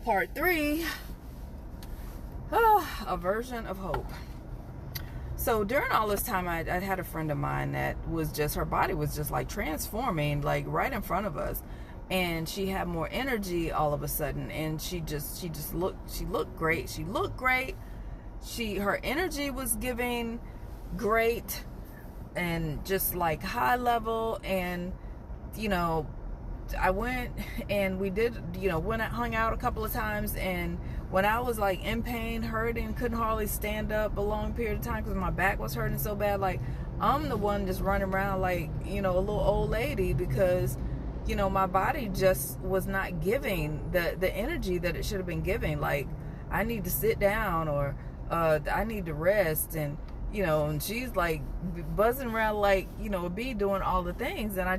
Part 3, a version of hope. So during all this time, I had a friend of mine that was just, her body was just like transforming, like right in front of us. And she had more energy all of a sudden. And she looked great. She looked great. Her energy was giving great and just like high level. And, you know, I went and we did, hung out a couple of times, and when I was like in pain, hurting, couldn't hardly stand up a long period of time because my back was hurting so bad, like I'm the one just running around like, a little old lady because, my body just was not giving the energy that it should have been giving. Like I need to sit down, or I need to rest, and and she's like buzzing around like, a bee doing all the things, and I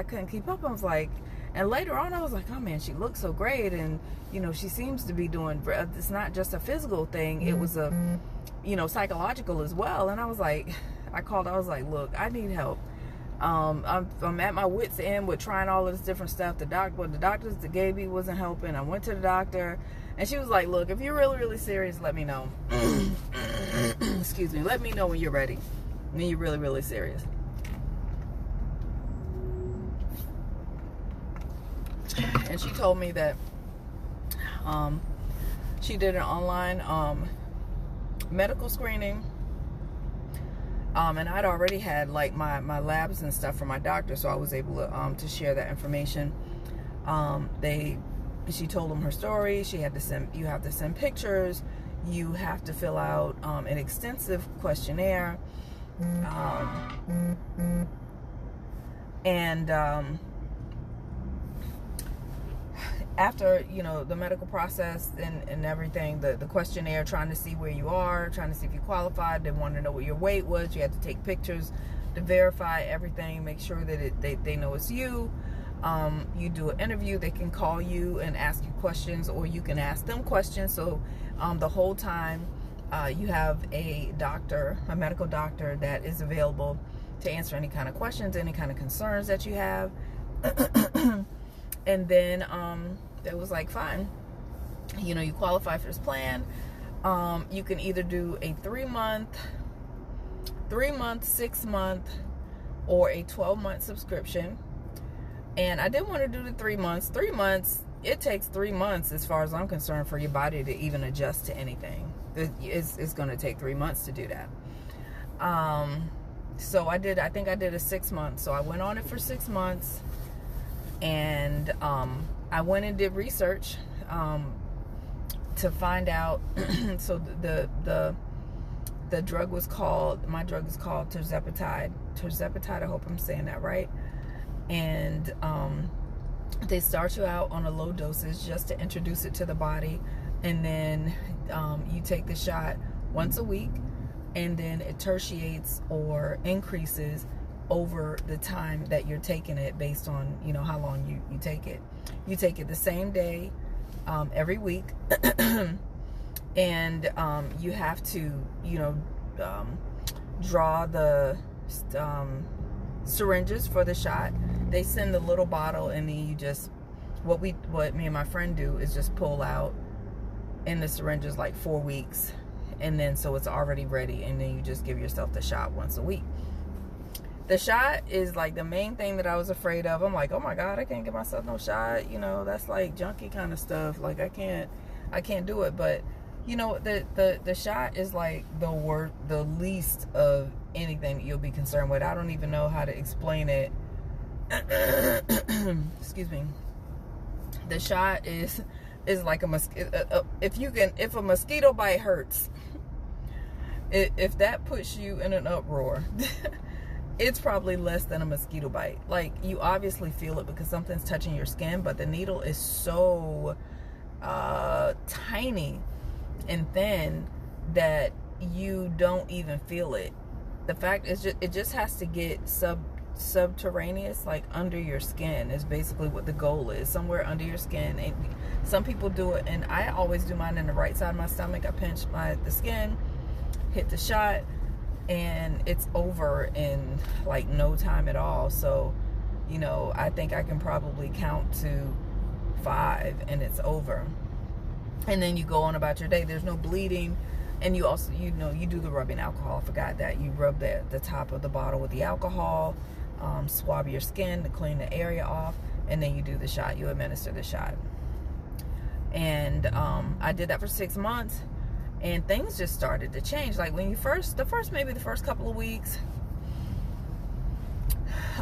couldn't keep up. I was like, and later on I was like, oh man, she looks so great, and she seems to be doing, it's not just a physical thing, it was a psychological as well. And I was like, I was like, look, I need help. I'm at my wit's end with trying all of this different stuff. The doctors that gave me wasn't helping. I went to the doctor, and she was like, look, if you're really, really serious, let me know. Excuse me. Let me know when you're ready. When you're really, really serious. And she told me that she did an online medical screening. And I'd already had like my labs and stuff from my doctor, so I was able to share that information. She told them her story. You have to send pictures. You have to fill out an extensive questionnaire. After, the medical process and everything, the questionnaire, trying to see where you are, trying to see if you qualified, they wanted to know what your weight was. You had to take pictures to verify everything, make sure that they know it's you. You do an interview. They can call you and ask you questions, or you can ask them questions. So the whole time you have a medical doctor that is available to answer any kind of questions, any kind of concerns that you have. And then it was like, fine, you qualify for this plan. You can either do a 3-month, 6-month, or a 12-month subscription. And I didn't want to do the 3 months. 3 months, it takes 3 months, as far as I'm concerned, for your body to even adjust to anything. It's going to take 3 months to do that. So I think I did a 6 month. So I went on it for 6 months. And I went and did research to find out. So the drug was called, my drug is called tirzepatide. I hope I'm saying that right. And they start you out on a low dosage just to introduce it to the body. And then you take the shot once a week, and then it tertiates or increases over the time that you're taking it, based on how long you take it. You take it the same day, every week. And you have to draw the syringes for the shot. They send the little bottle, and then you just, what me and my friend do is just pull out in the syringes like 4 weeks, and then so it's already ready, and then you just give yourself the shot once a week. The shot is like the main thing that I was afraid of. I'm like, oh my God, I can't give myself no shot. That's like junky kind of stuff. Like I can't do it. But the shot is like the least of anything that you'll be concerned with. I don't even know how to explain it. Excuse me. The shot is like a mosquito. If a mosquito bite hurts, if that puts you in an uproar, it's probably less than a mosquito bite. Like, you obviously feel it because something's touching your skin, but the needle is so tiny and thin that you don't even feel it. The fact is, it just has to get subterraneous, like under your skin, is basically what the goal is, somewhere under your skin. And some people do it, and I always do mine in the right side of my stomach. I pinch the skin, hit the shot, and it's over in like no time at all. So I think I can probably count to 5 and it's over. and then you go on about your day. There's no bleeding. And you also, you do the rubbing alcohol. I forgot that. You rub the top of the bottle with the alcohol, swab your skin to clean the area off, and then you do the shot. You administer the shot. And I did that for 6 months, and things just started to change. Like when you the first couple of weeks,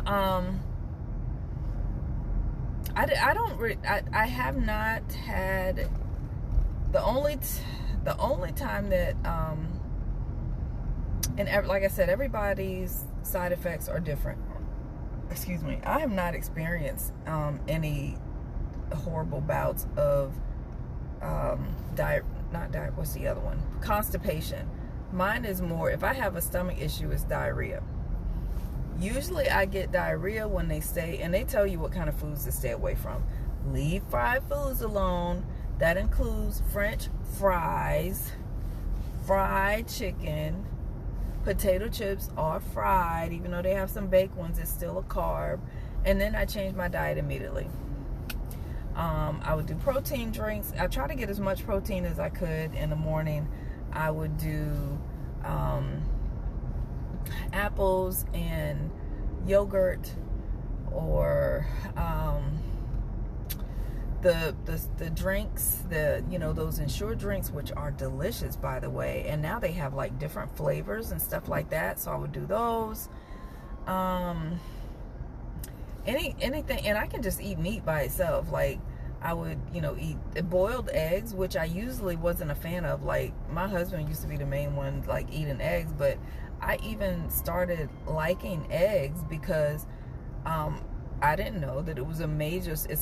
I have not had the only time that and like I said, everybody's side effects are different. Excuse me. I have not experienced any horrible bouts of what's the other one? Constipation. Mine is more, if I have a stomach issue, it's diarrhea. Usually I get diarrhea when they tell you what kind of foods to stay away from. Leave fried foods alone. That includes French fries, fried chicken, potato chips are fried, even though they have some baked ones, it's still a carb. And then I changed my diet immediately. I would do protein drinks. I try to get as much protein as I could in the morning. I would do apples and yogurt, or the drinks, those Ensure drinks, which are delicious, by the way. And now they have like different flavors and stuff like that. So I would do those. Anything, and I can just eat meat by itself. Like I would, eat boiled eggs, which I usually wasn't a fan of. Like my husband used to be the main one, like eating eggs, but I even started liking eggs because I didn't know that it's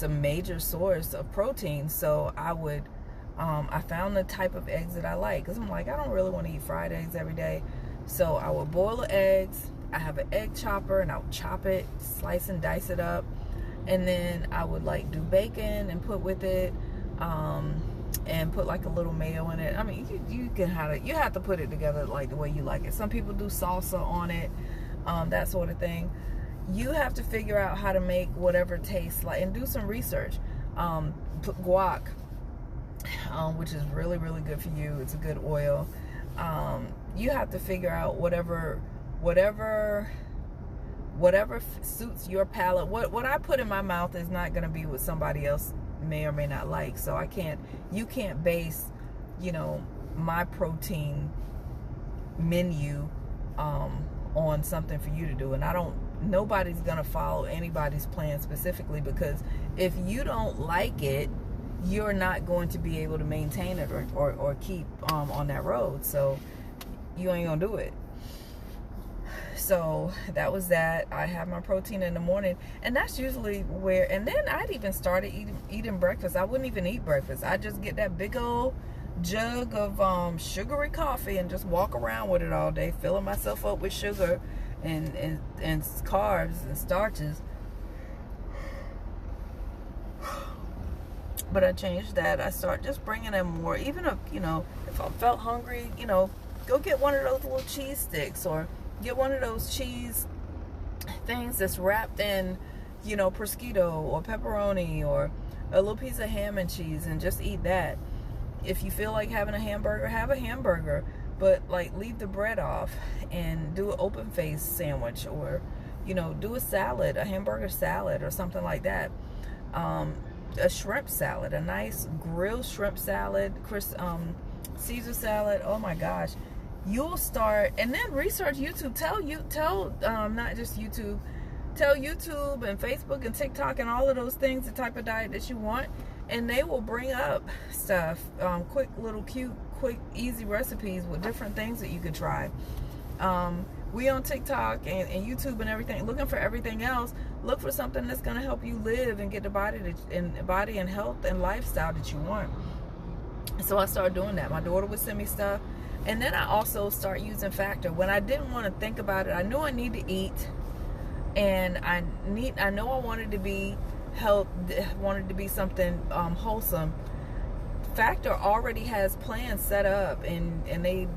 a major source of protein. So I found the type of eggs that I like, because I'm like, I don't really want to eat fried eggs every day. So I would boil the eggs. I have an egg chopper, and I would chop it, slice and dice it up, and then I would like do bacon and put with it, and put like a little mayo in it. I mean, you have to put it together like the way you like it. Some people do salsa on it, that sort of thing. You have to figure out how to make whatever tastes like, and do some research. Put guac, which is really, really good for you. It's a good oil. You have to figure out whatever suits your palate. What I put in my mouth is not going to be what somebody else may or may not like. So you can't base, my protein menu on something for you to do. And nobody's going to follow anybody's plan specifically, because if you don't like it, you're not going to be able to maintain it or keep on that road. So you ain't gonna do it. So that was that. I have my protein in the morning, and that's usually where, and then I'd even started eating breakfast. I wouldn't even eat breakfast. I'd just get that big old jug of sugary coffee and just walk around with it all day, filling myself up with sugar and carbs and starches. But I changed that. I started just bringing in more. Even if I felt hungry, go get one of those little cheese sticks, or get one of those cheese things that's wrapped in, prosciutto or pepperoni, or a little piece of ham and cheese, and just eat that. If you feel like having a hamburger, have a hamburger, but like leave the bread off and do an open face sandwich, or do a salad, a hamburger salad or something like that. A shrimp salad, a nice grilled shrimp salad, Caesar salad. Oh my gosh, you'll start, and then research YouTube. Tell not just YouTube, tell YouTube and Facebook and TikTok and all of those things the type of diet that you want, and they will bring up stuff, quick, easy recipes with different things that you could try. We on TikTok and YouTube and everything, looking for everything else. Look for something that's going to help you live and get the body and health and lifestyle that you want. So I started doing that. My daughter would send me stuff, and then I also start using Factor. When I didn't want to think about it, I knew I need to eat, and I know I wanted to be something wholesome. Factor already has plans set up, and they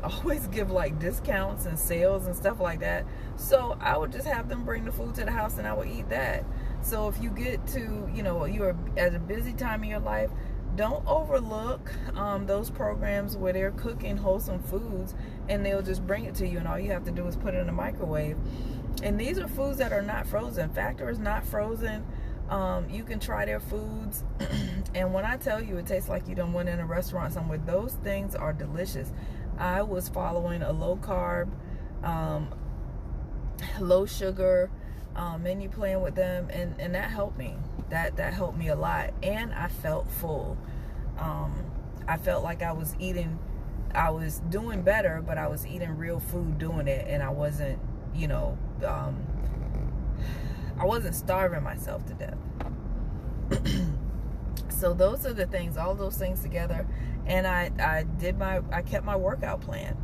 always give like discounts and sales and stuff like that. So I would just have them bring the food to the house, and I would eat that. So if you get to, you're at a busy time in your life, don't overlook those programs where they're cooking wholesome foods and they'll just bring it to you, and all you have to do is put it in the microwave. And these are foods that are not frozen. Factor is not frozen. You can try their foods. And when I tell you it tastes like you done went in a restaurant somewhere, those things are delicious. I was following a low carb, low sugar menu plan with them, and that helped me. That helped me a lot. And I felt full. I felt like I was doing better, but I was eating real food doing it, and I wasn't, I wasn't starving myself to death. So those are the things, all those things together. And I kept my workout plan.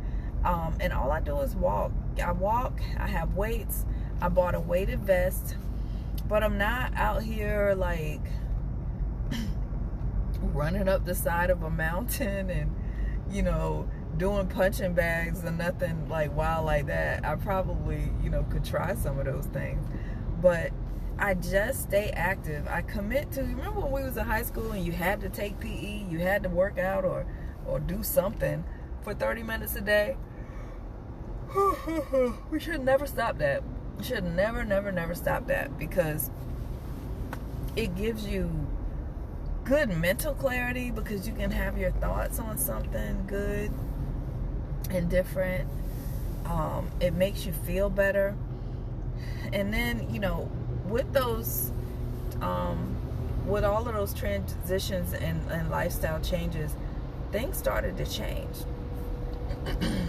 And all I do is walk. I have weights. I bought a weighted vest, but I'm not out here like running up the side of a mountain and, doing punching bags and nothing like wild like that. I probably, could try some of those things, but I just stay active. I commit to, remember when we was in high school and you had to take PE, you had to work out or do something for 30 minutes a day? We should never stop that. We should never stop that, because it gives you good mental clarity, because you can have your thoughts on something good and different. It makes you feel better. And then, with those, with all of those transitions and lifestyle changes, things started to change.